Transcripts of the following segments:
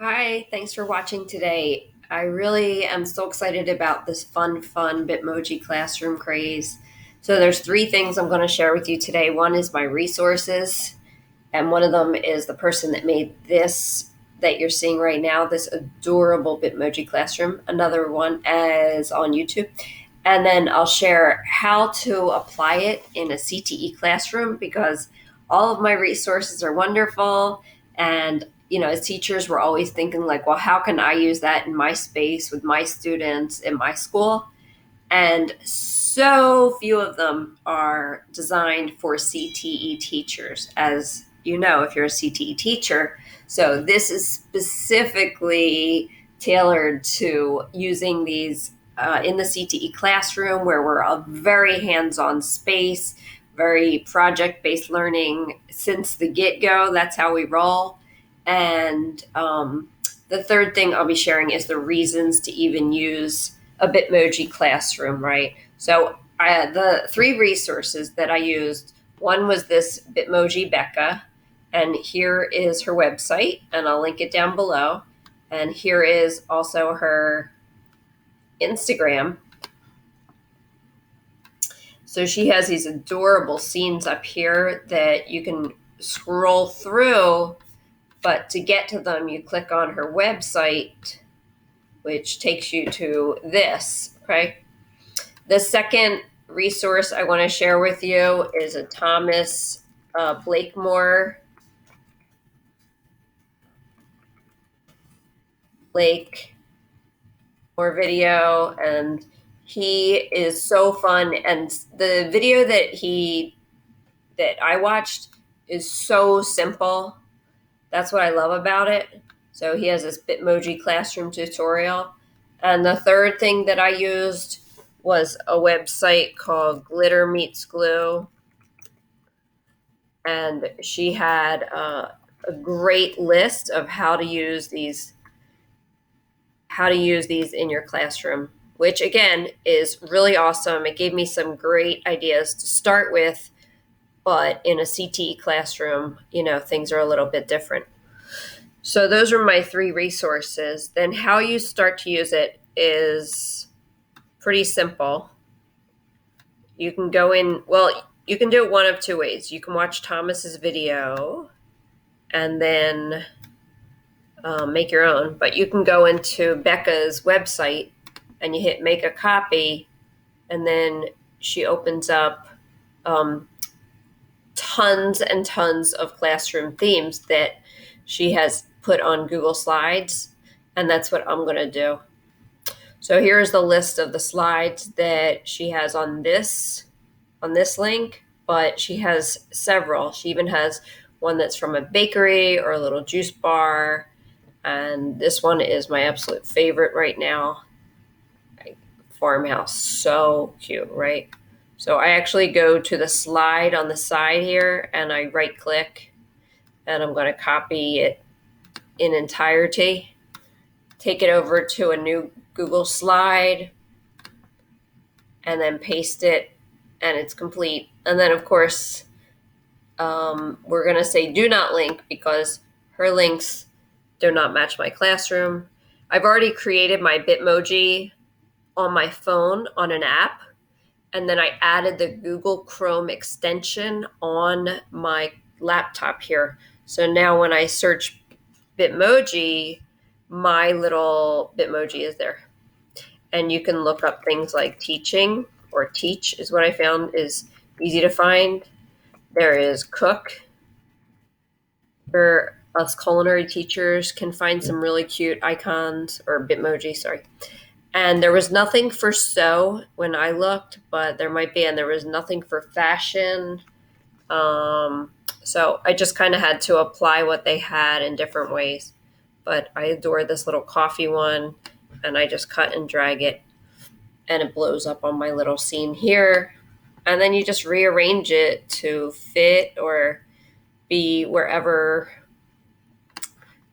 Hi, thanks for watching today. I really am so excited about this fun Bitmoji classroom craze. So there's three things I'm going to share with you today. One is my resources, and one of them is the person that made this that you're seeing right now, this adorable Bitmoji classroom. Another one is on YouTube. And then I'll share how to apply it in a CTE classroom because all of my resources are wonderful. And, as teachers, we're always thinking, like, well, how can I use that in my space with my students in my school? And so few of them are designed for CTE teachers, as you know, if you're a CTE teacher. So this is specifically tailored to using these in the CTE classroom where we're a very hands-on space, very project-based learning since the get-go. That's how we roll. And the third thing I'll be sharing is the reasons to even use a Bitmoji classroom, right? So the three resources that I used, one was this Bitmoji Becca, and here is her website, and I'll link it down below. And here is also her Instagram. So she has these adorable scenes up here that you can scroll through, but to get to them, you click on her website, which takes you to this, okay? The second resource I want to share with you is a Thomas Blakemore video, and he is so fun. And the video that I watched is so simple. That's what I love about it. So he has this Bitmoji classroom tutorial. And the third thing that I used was a website called Glitter Meets Glue. And she had a great list of how to use these in your classroom, which again is really awesome. It gave me some great ideas to start with, but in a CTE classroom, things are a little bit different. So those are my three resources. Then how you start to use it is pretty simple. You can go in, well, you can do it one of two ways. You can watch Thomas's video and then make your own, but you can go into Becca's website and you hit make a copy, and then she opens up tons and tons of classroom themes that she has put on Google Slides, and that's what I'm going to do. So here's the list of the slides that she has on this link, but she has several. She even has one that's from a bakery or a little juice bar, and this one is my absolute favorite right now. Farmhouse, so cute, right? So I actually go to the slide on the side here and I right click, and I'm going to copy it in entirety, take it over to a new Google slide, and then paste it, and it's complete. And then of course we're going to say do not link because her links do not match my classroom. I've already created my Bitmoji on my phone on an app, and then I added the Google Chrome extension on my laptop here. So now when I search Bitmoji, my little Bitmoji is there. And you can look up things like teaching, or teach is what I found is easy to find. There is cook, where us culinary teachers can find some really cute icons, or Bitmoji, sorry. And there was nothing for sew when I looked, but there might be, and there was nothing for fashion. So I just kind of had to apply what they had in different ways. But I adore this little coffee one, and I just cut and drag it, and it blows up on my little scene here. And then you just rearrange it to fit or be wherever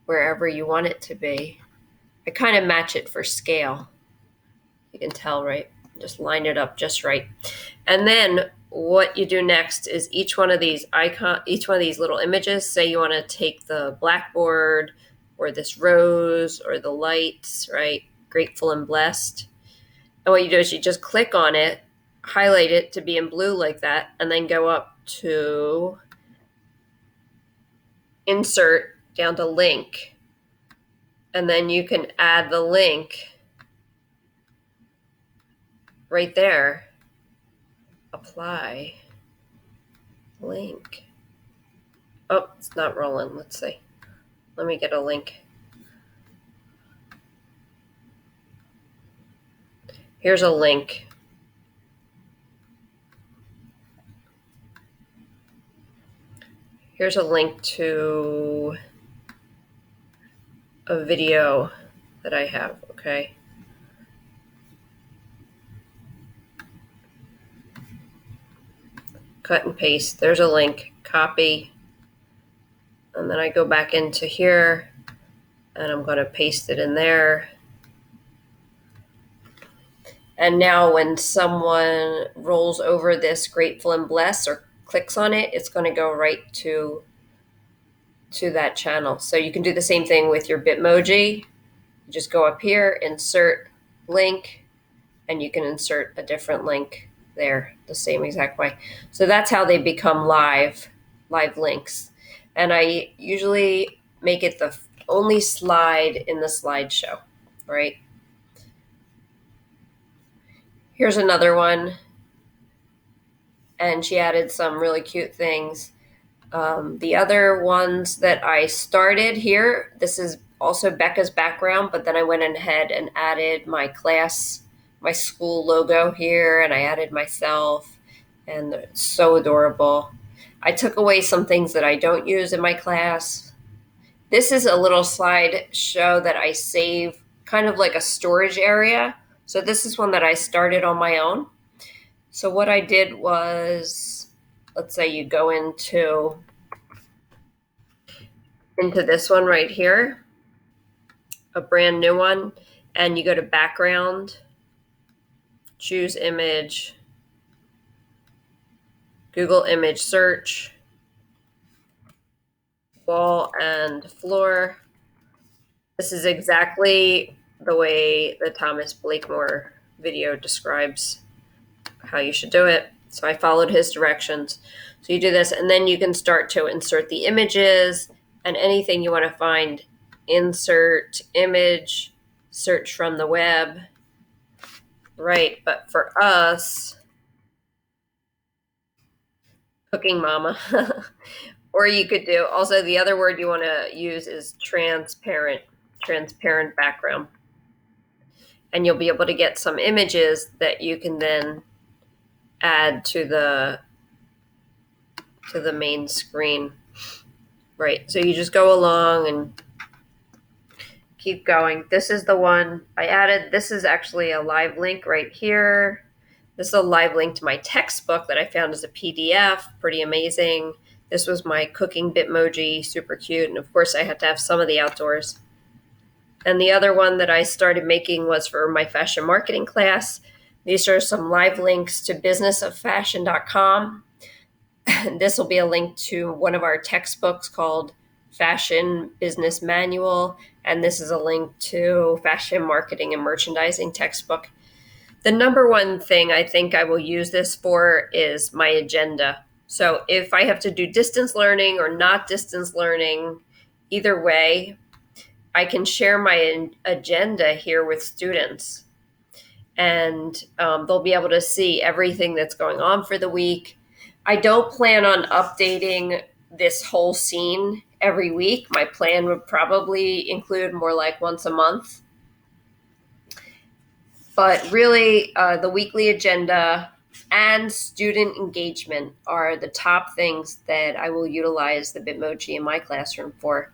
you want it to be. I kind of match it for scale. You can tell, right? Just line it up just right. And then what you do next is each one of these little images, say you want to take the blackboard or this rose or the lights, right? Grateful and blessed. And what you do is you just click on it, highlight it to be in blue like that, and then go up to insert down to link. And then you can add the link right there. Apply link. Oh, it's not rolling. Let's see. Let me get a link. Here's a link. Here's a link to a video that I have, okay? Cut and paste. There's a link. Copy. And then I go back into here and I'm going to paste it in there. And now when someone rolls over this grateful and blessed or clicks on it, it's going to go right to that channel. So you can do the same thing with your BitMoji. You just go up here, insert link, and you can insert a different link there the same exact way. So that's how they become live links. And I usually make it the only slide in the slideshow, right? Here's another one. And she added some really cute things. The other ones that I started here, this is also Becca's background, but then I went ahead and added my school logo here, and I added myself, and it's so adorable. I took away some things that I don't use in my class. This is a little slideshow that I save, kind of like a storage area. So this is one that I started on my own. So what I did was, let's say you go into this one right here, a brand new one, and you go to background, choose image, Google image search, wall and floor. This is exactly the way the Thomas Blakemore video describes how you should do it. So I followed his directions. So you do this, and then you can start to insert the images and anything you want to find. Insert image, search from the web. Right, but for us, Cooking Mama. Or you could do, also the other word you want to use is transparent background. And you'll be able to get some images that you can then add to the main screen. Right, so you just go along and keep going. This is the one I added. This is actually a live link right here. This is a live link to my textbook that I found as a PDF. Pretty amazing. This was my cooking Bitmoji, super cute. And of course I had to have some of the outdoors. And the other one that I started making was for my fashion marketing class. These are some live links to businessoffashion.com. This will be a link to one of our textbooks called Fashion Business Manual. And this is a link to Fashion Marketing and Merchandising textbook. The number one thing I think I will use this for is my agenda. So if I have to do distance learning or not distance learning, either way, I can share my agenda here with students. And they'll be able to see everything that's going on for the week. I don't plan on updating this whole scene every week. My plan would probably include more like once a month. But really, the weekly agenda and student engagement are the top things that I will utilize the Bitmoji in my classroom for.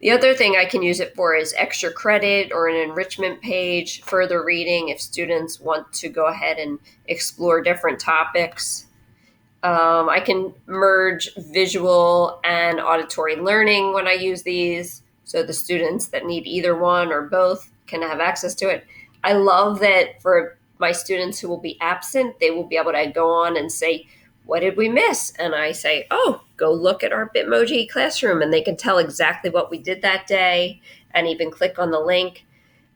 The other thing I can use it for is extra credit or an enrichment page, further reading if students want to go ahead and explore different topics. I can merge visual and auditory learning when I use these, so the students that need either one or both can have access to it. I love that for my students who will be absent, they will be able to go on and say, what did we miss? And I say, oh, go look at our BitMoji classroom, and they can tell exactly what we did that day and even click on the link.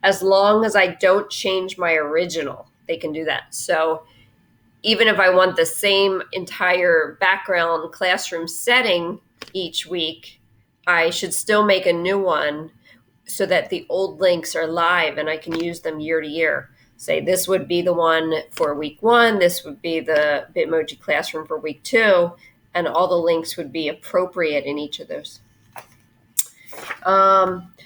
As long as I don't change my original, they can do that. So even if I want the same entire background classroom setting each week, I should still make a new one so that the old links are live and I can use them year to year. Say this would be the one for week 1, this would be the BitMoji classroom for week 2, and all the links would be appropriate in each of those.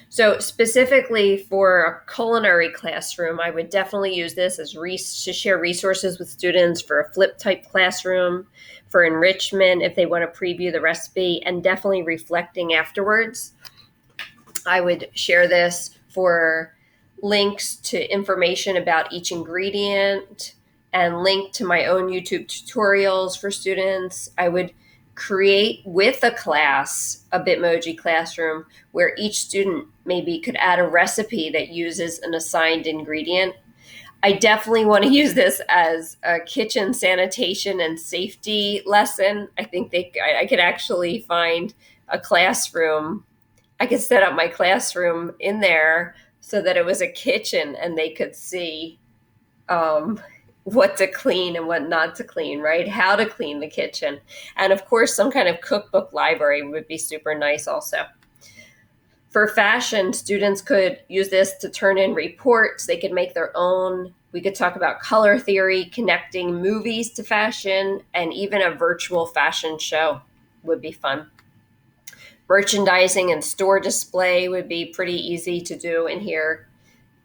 So specifically for a culinary classroom, I would definitely use this as to share resources with students for a flip type classroom, for enrichment if they want to preview the recipe, and definitely reflecting afterwards. I would share this for links to information about each ingredient and link to my own YouTube tutorials for students. I would create with a class a BitMoji classroom where each student maybe could add a recipe that uses an assigned ingredient. I definitely want to use this as a kitchen sanitation and safety lesson. I think I could actually find a classroom. I could set up my classroom in there so that it was a kitchen and they could see what to clean and what not to clean, right? How to clean the kitchen. And of course, some kind of cookbook library would be super nice also. For fashion, students could use this to turn in reports. They could make their own. We could talk about color theory, connecting movies to fashion, and even a virtual fashion show would be fun. Merchandising and store display would be pretty easy to do in here.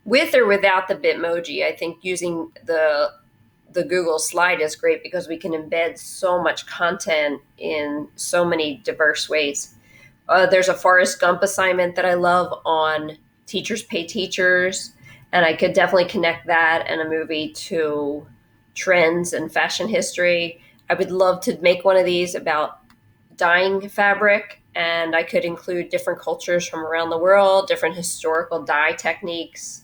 With or without the BitMoji, I think using the Google slide is great because we can embed so much content in so many diverse ways. There's a Forrest Gump assignment that I love on Teachers Pay Teachers, and I could definitely connect that and a movie to trends and fashion history. I would love to make one of these about dyeing fabric, and I could include different cultures from around the world, different historical dye techniques.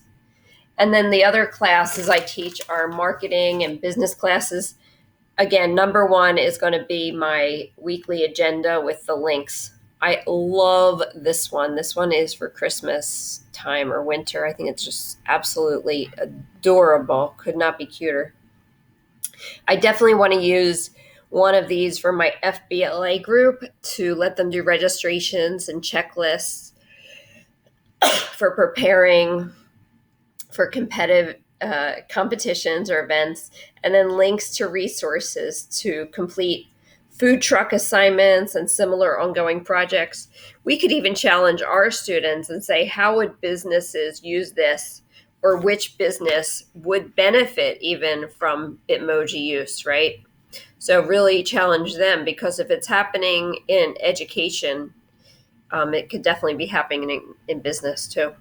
And then the other classes I teach are marketing and business classes. Again, number 1 is going to be my weekly agenda with the links. I love this one. This one is for Christmas time or winter. I think it's just absolutely adorable. Could not be cuter. I definitely want to use one of these for my FBLA group to let them do registrations and checklists for preparing for competitive competitions or events, and then links to resources to complete food truck assignments and similar ongoing projects. We could even challenge our students and say, how would businesses use this, or which business would benefit even from BitMoji use, right? So really challenge them, because if it's happening in education, it could definitely be happening in business too.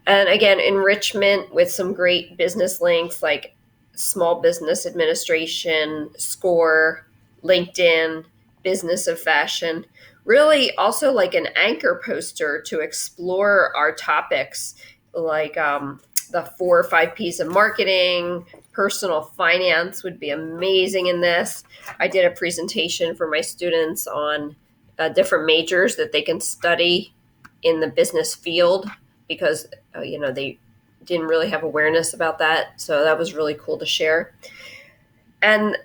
And again, enrichment with some great business links like Small Business Administration, SCORE, LinkedIn, Business of Fashion. Really also like an anchor poster to explore our topics, like the 4 or 5 P's of marketing. Personal finance would be amazing in this. I did a presentation for my students on different majors that they can study in the business field, because they didn't really have awareness about that. So that was really cool to share. And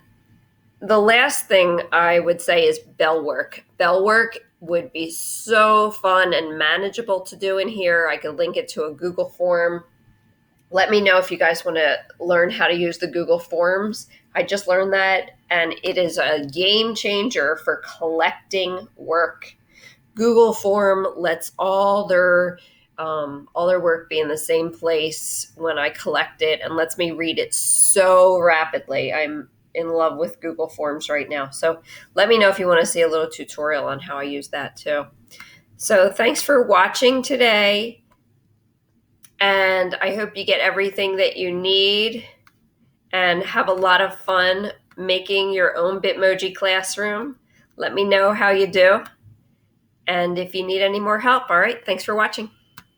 the last thing I would say is bell work. Bell work would be so fun and manageable to do in here. I could link it to a Google form. Let me know if you guys want to learn how to use the Google Forms. I just learned that, and it is a game changer for collecting work. Google Form lets all their work be in the same place when I collect it, and lets me read it so rapidly. I'm in love with Google Forms right now. So let me know if you want to see a little tutorial on how I use that too. So thanks for watching today, and I hope you get everything that you need and have a lot of fun making your own BitMoji classroom. Let me know how you do, and if you need any more help. All right, thanks for watching.